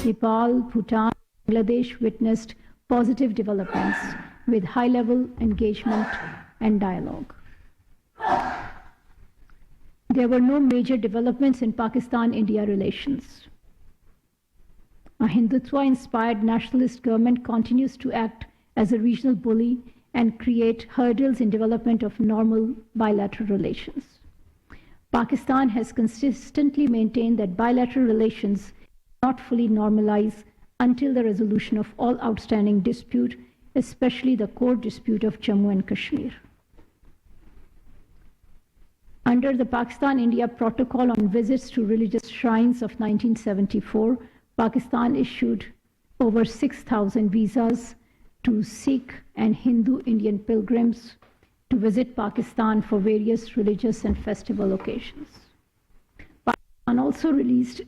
Nepal, Bhutan, Bangladesh witnessed positive developments with high-level engagement and dialogue. There were no major developments in Pakistan-India relations. A Hindutva-inspired nationalist government continues to act as a regional bully and create hurdles in development of normal bilateral relations. Pakistan has consistently maintained that bilateral relations not fully normalize until the resolution of all outstanding dispute, especially the core dispute of Jammu and Kashmir. Under the Pakistan-India Protocol on Visits to Religious Shrines of 1974, Pakistan issued over 6,000 visas to Sikh and Hindu Indian pilgrims to visit Pakistan for various religious and festival occasions. Pakistan also released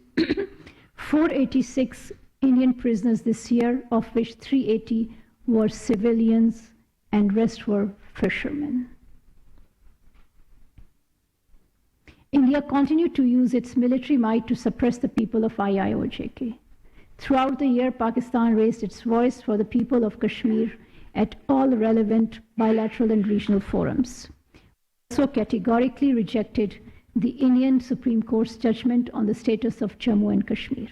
486 Indian prisoners this year, of which 380 were civilians and rest were fishermen. India continued to use its military might to suppress the people of IIOJK. Throughout the year, Pakistan raised its voice for the people of Kashmir at all relevant bilateral and regional forums. Also categorically rejected the Indian Supreme Court's judgment on the status of Jammu and Kashmir.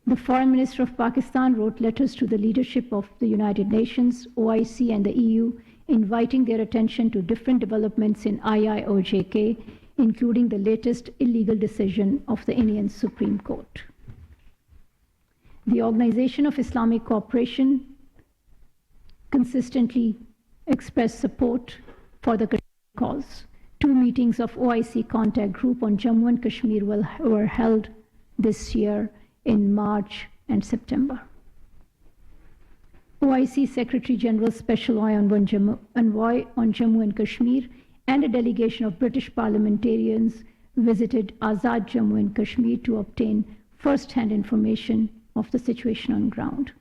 The Foreign Minister of Pakistan wrote letters to the leadership of the United Nations, OIC, and the EU, inviting their attention to different developments in IIOJK, including the latest illegal decision of the Indian Supreme Court. The Organization of Islamic Cooperation consistently expressed support for the Kashmir cause. 2 meetings of OIC contact group on Jammu and Kashmir were held this year in March and September. OIC Secretary General Special Envoy on Jammu and Kashmir and a delegation of British parliamentarians visited Azad Jammu and Kashmir to obtain first-hand information of the situation on ground.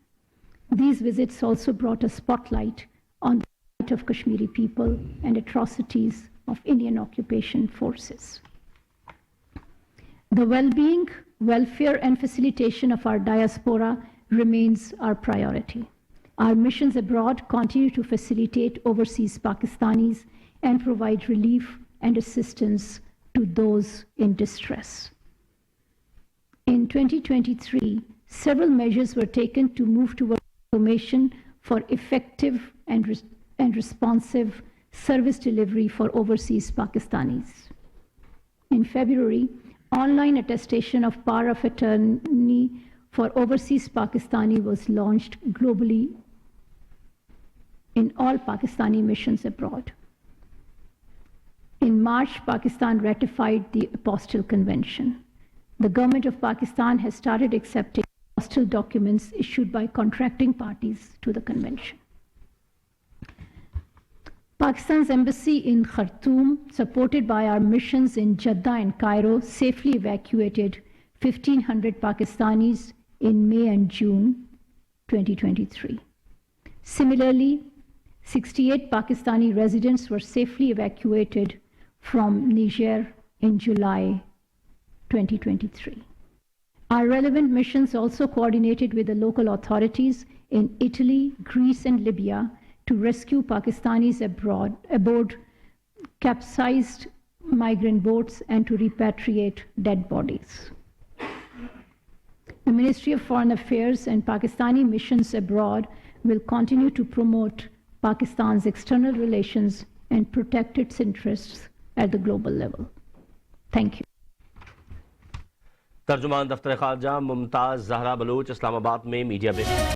These visits also brought a spotlight on the plight of Kashmiri people and atrocities of Indian occupation forces. The well-being, welfare, and facilitation of our diaspora remains our priority. Our missions abroad continue to facilitate overseas Pakistanis and provide relief and assistance to those in distress. In 2023, several measures were taken to move towards information for effective and responsive service delivery for overseas Pakistanis. In February, online attestation of power of attorney for overseas Pakistani was launched globally in all Pakistani missions abroad. In March, Pakistan ratified the Apostille Convention. The government of Pakistan has started accepting apostille documents issued by contracting parties to the convention. Pakistan's embassy in Khartoum, supported by our missions in Jeddah and Cairo, safely evacuated 1,500 Pakistanis in May and June 2023. Similarly, 68 Pakistani residents were safely evacuated from Niger in July 2023. Our relevant missions also coordinated with the local authorities in Italy, Greece, and Libya to rescue Pakistanis aboard capsized migrant boats and to repatriate dead bodies. The Ministry of Foreign Affairs and Pakistani missions abroad will continue to promote Pakistan's external relations and protect its interests at the global level. Thank you. ترجمان دفتر خارجہ ممتاز زہرا بلوچ اسلام آباد میں media